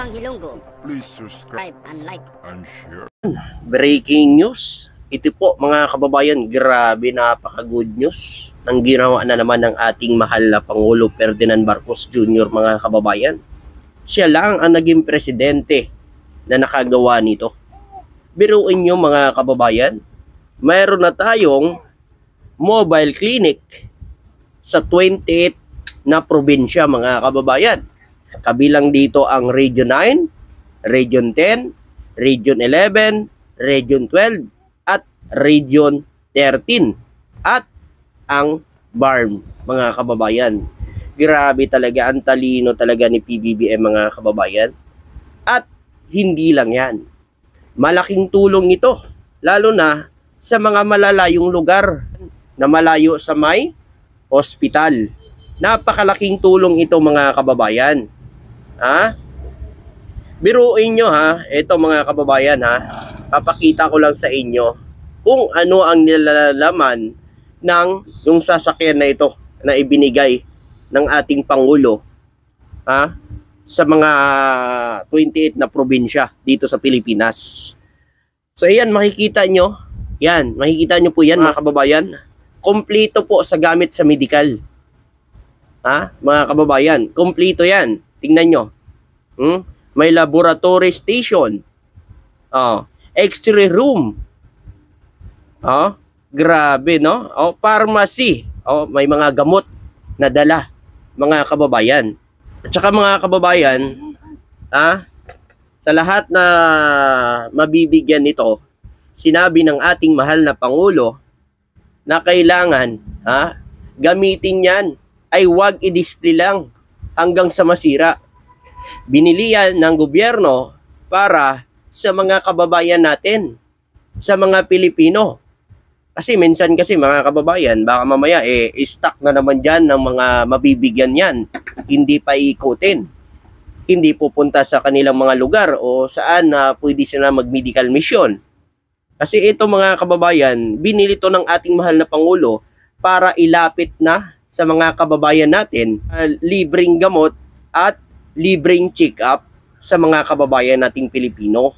Bang Hilonggo. Please subscribe And like. and share. Breaking news. Ito po mga kababayan, grabe, napaka-good news ang ginawa na naman ng ating mahal na Pangulo Ferdinand Marcos Jr. mga kababayan. Siya lang ang naging presidente na nakagawa nito. Biruin nyo mga kababayan, mayroon na tayong mobile clinic sa 28 na probinsya mga kababayan. Kabilang dito ang Region 9, Region 10, Region 11, Region 12, at Region 13. At ang BARM, mga kababayan. Grabe talaga, ang talino talaga ni PBBM mga kababayan. At hindi lang yan. Malaking tulong ito, lalo na sa mga malalayong lugar na malayo sa may hospital. Napakalaking tulong ito mga kababayan. Ha? Biruin nyo ha, ito mga kababayan ha, papakita ko lang sa inyo kung ano ang nilalaman ng yung sasakyan na ito na ibinigay ng ating Pangulo ha, sa mga 28 na probinsya dito sa Pilipinas. So ayan, makikita nyo po yan mga kababayan, kompleto po sa gamit sa medical. Ha, mga kababayan, kompleto yan. Tingnan nyo. May laboratory station. X-ray room. Grabe, no? Pharmacy. May mga gamot na dala, mga kababayan. At saka mga kababayan, sa lahat na mabibigyan nito, sinabi ng ating mahal na Pangulo na kailangan gamitin yan ay wag i-display lang hanggang sa masira. Binili yan ng gobyerno para sa mga kababayan natin, sa mga Pilipino. Kasi minsan kasi mga kababayan, baka mamaya stock na naman dyan ng mga mabibigyan yan. Hindi pa ikutin. Hindi pupunta sa kanilang mga lugar o saan na pwede sila mag-medical mission. Kasi ito mga kababayan, binili to ng ating mahal na Pangulo para ilapit na sa mga kababayan natin, libreng gamot at libreng check-up sa mga kababayan nating Pilipino.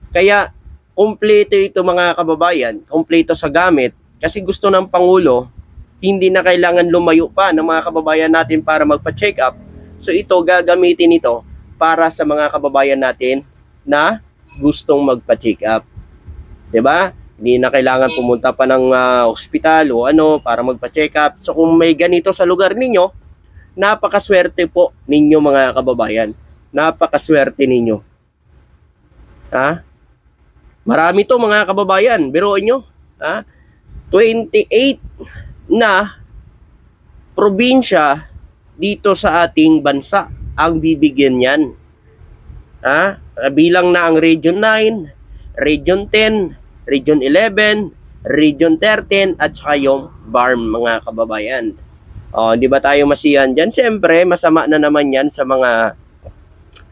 Kaya, kumpleto ito mga kababayan, kumpleto sa gamit, kasi gusto ng Pangulo, hindi na kailangan lumayo pa ng mga kababayan natin para magpa-check-up. So ito, gagamitin ito para sa mga kababayan natin na gustong magpa-check-up. 'Di ba? Hindi na kailangan pumunta pa ng ospital o para magpa-check up. So kung may ganito sa lugar ninyo, napakaswerte po ninyo mga kababayan. Napakaswerte ninyo. Marami to mga kababayan. Biruin nyo. 28 na probinsya dito sa ating bansa ang bibigyan yan. Bilang na ang Region 9, Region 10, Region 11, Region 13, at saka yung BARM mga kababayan. Di ba tayo masiyahan dyan? Siyempre, masama na naman yan sa mga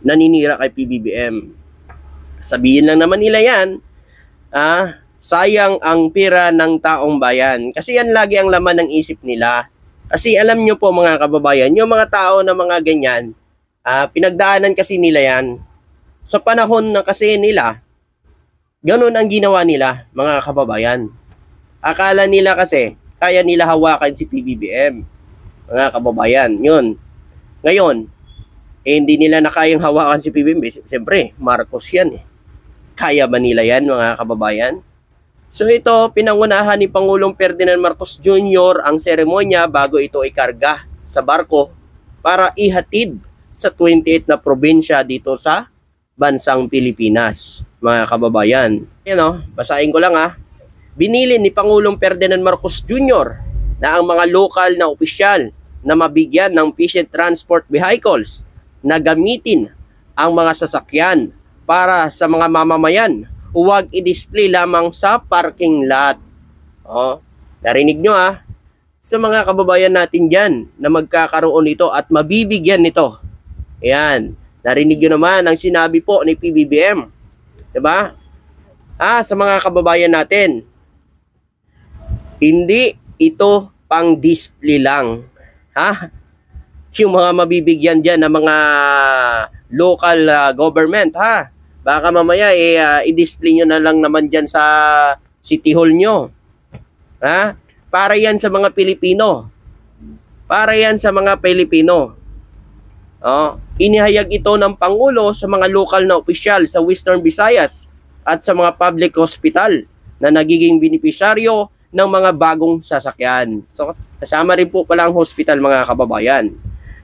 naninira kay PBBM. Sabihin lang naman nila yan, sayang ang pira ng taong bayan. Kasi yan lagi ang laman ng isip nila. Kasi alam nyo po mga kababayan, yung mga tao na mga ganyan, pinagdaanan kasi nila yan. Sa panahon na kasi nila, ganun ang ginawa nila, mga kababayan. Akala nila kasi, kaya nila hawakan si PBBM. Mga kababayan, yun. Ngayon, hindi nila na kayang hawakan si PBBM. Siyempre, Marcos yan. Kaya ba nila yan, mga kababayan? So ito, pinangunahan ni Pangulong Ferdinand Marcos Jr. ang seremonya bago ito ikarga sa barko para ihatid sa 28 na probinsya dito sa bansang Pilipinas, mga kababayan. Basahin ko lang Binili ni Pangulong Ferdinand Marcos Jr. na ang mga lokal na opisyal na mabigyan ng patient transport vehicles na gamitin ang mga sasakyan para sa mga mamamayan. Huwag i-display lamang sa parking lot. Narinig nyo sa mga kababayan natin dyan na magkakaroon ito at mabibigyan nito. Ayan. Narinig nyo naman ang sinabi po ni PBBM. Diba? Sa mga kababayan natin, hindi ito pang display lang. Yung mga mabibigyan dyan ng mga local government, ha? Baka mamaya i-display nyo na lang naman dyan sa City Hall nyo. Ha? Para yan sa mga Pilipino. Para yan sa mga Pilipino. Inihayag ito ng Pangulo sa mga lokal na opisyal sa Western Visayas at sa mga public hospital na nagiging benepisyaryo ng mga bagong sasakyan. So, kasama rin po pala ang hospital, mga kababayan.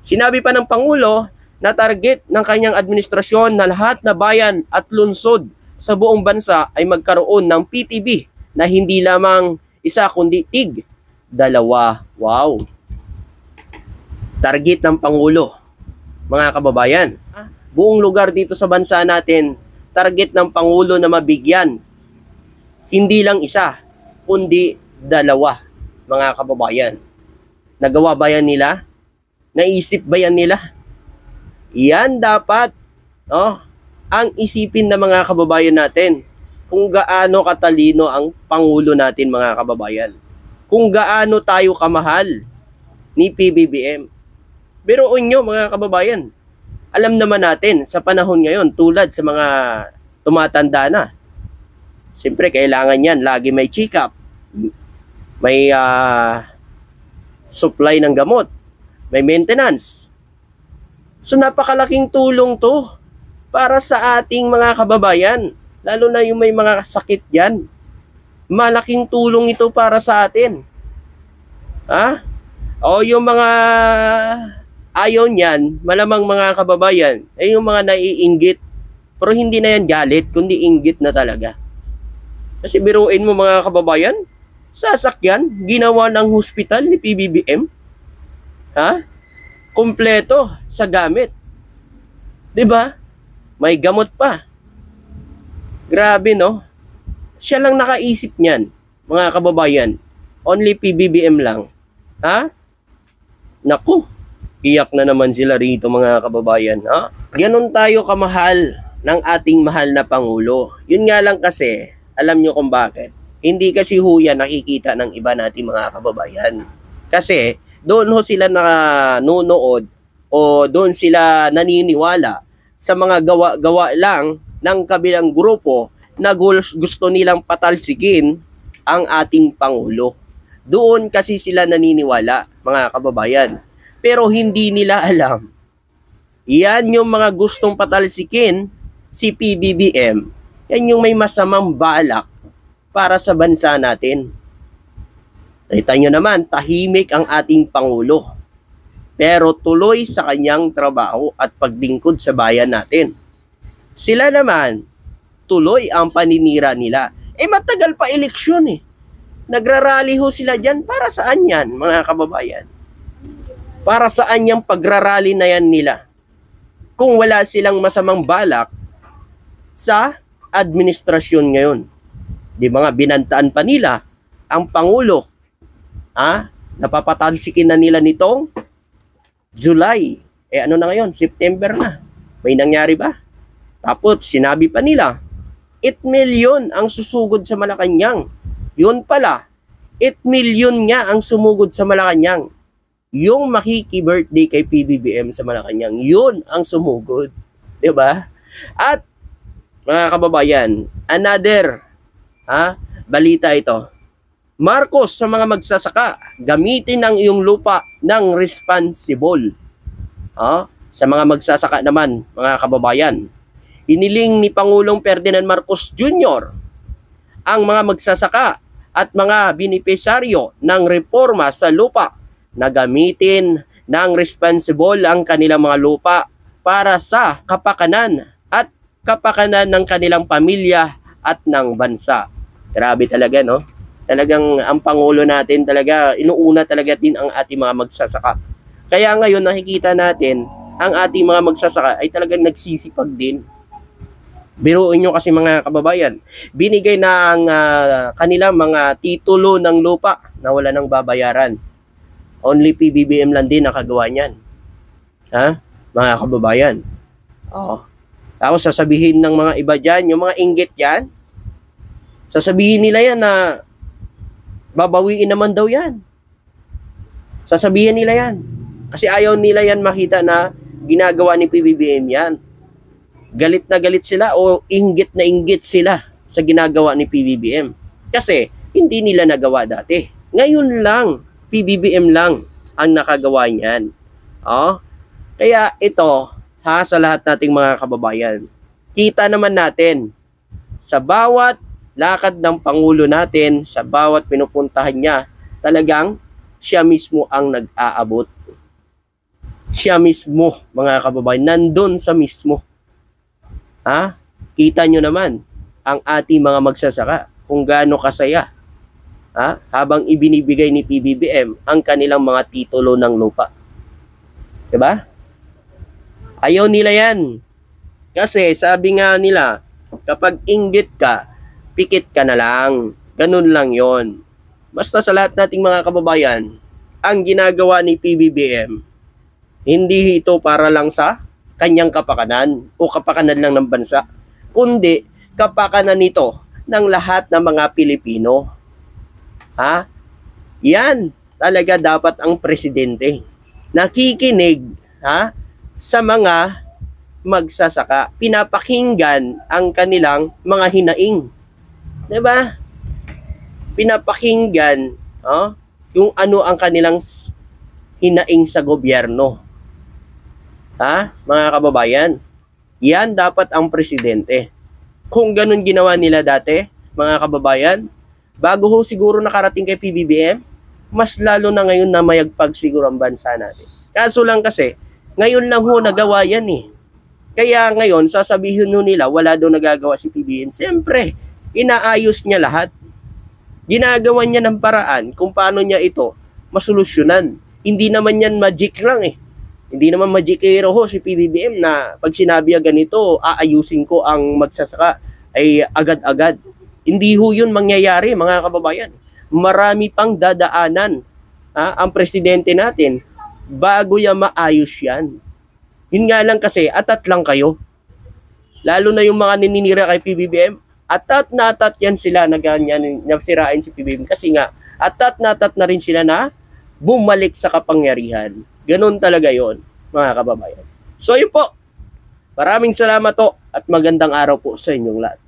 Sinabi pa ng Pangulo na target ng kanyang administrasyon na lahat na bayan at lungsod sa buong bansa ay magkaroon ng PTB na hindi lamang isa kundi dalawa. Wow! Target ng Pangulo, mga kababayan. Buong lugar dito sa bansa natin, target ng Pangulo na mabigyan. Hindi lang isa, kundi dalawa, mga kababayan. Nagawa ba yan nila? Naisip ba yan nila? Yan dapat, ang isipin ng mga kababayan natin. Kung gaano katalino ang Pangulo natin, mga kababayan. Kung gaano tayo kamahal ni PBBM. Biruin nyo, mga kababayan. Alam naman natin sa panahon ngayon, tulad sa mga tumatanda na, siyempre kailangan yan, lagi may check-up, may supply ng gamot, may maintenance. So napakalaking tulong to para sa ating mga kababayan, lalo na yung may mga sakit yan. Malaking tulong ito para sa atin. O yung mga ayaw niyan, malamang mga kababayan, ay yung mga naiinggit. Pero hindi na yan galit, kundi inggit na talaga. Kasi biruin mo, mga kababayan, sasakyan, ginawa ng hospital ni PBBM. Kompleto sa gamit. 'Di ba? May gamot pa. Grabe, no? Siya lang nakaisip niyan, mga kababayan. Only PBBM lang. Naku, iyak na naman sila rito, mga kababayan. Ganon tayo kamahal ng ating mahal na Pangulo. Yun nga lang kasi, alam nyo kung bakit. Hindi kasi huya nakikita ng iba nating mga kababayan. Kasi, doon ho sila nanonood o doon sila naniniwala sa mga gawa-gawa lang ng kabilang grupo na gusto nilang patalsikin ang ating Pangulo. Doon kasi sila naniniwala, mga kababayan. Pero hindi nila alam. Yan yung mga gustong patalsikin si PBBM. Yan yung may masamang balak para sa bansa natin. Kita nyo naman, tahimik ang ating Pangulo. Pero tuloy sa kanyang trabaho at paglingkod sa bayan natin. Sila naman, tuloy ang paninira nila. Matagal pa eleksyon . Nagrarally ho sila dyan. Para saan yan, mga kababayan? Para saan yung pagrarally na yan nila? Kung wala silang masamang balak sa administrasyon ngayon. Di mga binantaan pa nila ang Pangulo. Napapatalsikin na nila nitong July. Ano na ngayon? September na. May nangyari ba? Tapos sinabi pa nila, 8 million ang susugod sa Malacanang. Yun pala, 8 million nga ang sumugod sa Malacanang. Yung makiki-birthday kay PBBM sa Malacanang, yun ang sumugod. Diba? At mga kababayan, another balita ito. Marcos sa mga magsasaka, gamitin ang iyong lupa ng responsible. Sa mga magsasaka naman, mga kababayan, iniling ni Pangulong Ferdinand Marcos Jr. ang mga magsasaka at mga benepisyaryo ng reforma sa lupa na gamitin ng responsible ang kanilang mga lupa para sa kapakanan at kapakanan ng kanilang pamilya at ng bansa. Grabe talaga, no? Talagang ang Pangulo natin talaga, inuuna talaga din ang ating mga magsasaka. Kaya ngayon nakikita natin, ang ating mga magsasaka ay talagang nagsisipag din. Biruin nyo kasi, mga kababayan, binigay na ang kanilang mga titulo ng lupa na wala nang babayaran. Only PBBM lang din nakagawa niyan. Mga kababayan. Tapos sasabihin ng mga iba dyan, yung mga inggit yan, sasabihin nila yan na babawiin naman daw yan. Sasabihin nila yan. Kasi ayaw nila yan makita na ginagawa ni PBBM yan. galit na galit sila o inggit na inggit sila sa ginagawa ni PBBM. Kasi hindi nila nagawa dati. Ngayon lang, PBBM lang ang nakagawa niyan. Oh, kaya ito, sa lahat nating mga kababayan, kita naman natin sa bawat lakad ng Pangulo natin, sa bawat pinupuntahan niya, talagang siya mismo ang nag-aabot. Siya mismo, mga kababayan, nandun sa mismo. Kita nyo naman ang ating mga magsasaka kung gaano kasaya habang ibinibigay ni PBBM ang kanilang mga titulo ng lupa. Diba? Ayaw nila yan. Kasi sabi nga nila, kapag inggit ka, pikit ka na lang. Ganun lang yon. Basta sa lahat nating mga kababayan, ang ginagawa ni PBBM, hindi ito para lang sa kanyang kapakanan o kapakanan lang ng bansa, kundi kapakanan nito ng lahat ng mga Pilipino. Yan talaga dapat ang presidente. Nakikinig sa mga magsasaka. Pinapakinggan ang kanilang mga hinaing. 'Di ba? Pinapakinggan yung ano ang kanilang hinaing sa gobyerno. Mga kababayan, yan dapat ang presidente. Kung ganun ginawa nila dati, mga kababayan, bago ho siguro nakarating kay PBBM, mas lalo na ngayon na mayagpag siguro ang bansa natin. Kaso lang kasi, ngayon lang ho nagawa yan eh. Kaya ngayon, sasabihin ho nila, wala daw nagagawa si PBBM. Siyempre, inaayos niya lahat. Ginagawa niya ng paraan kung paano niya ito masolusyonan. Hindi naman yan magic lang eh. Hindi naman magic hero ho si PBBM na pag sinabi ganito, aayusin ko ang magsasaka ay agad-agad. Hindi ho yun mangyayari, mga kababayan. Marami pang dadaanan ang presidente natin bago yan maayos yan. Yun nga lang kasi, atat lang kayo. Lalo na yung mga nininira kay PBBM, atat na atat yan sila na ganyan, nasirain si PBBM. Kasi nga, atat na rin sila na bumalik sa kapangyarihan. Ganun talaga yon, mga kababayan. So yun po. Maraming salamat po at magandang araw po sa inyong lahat.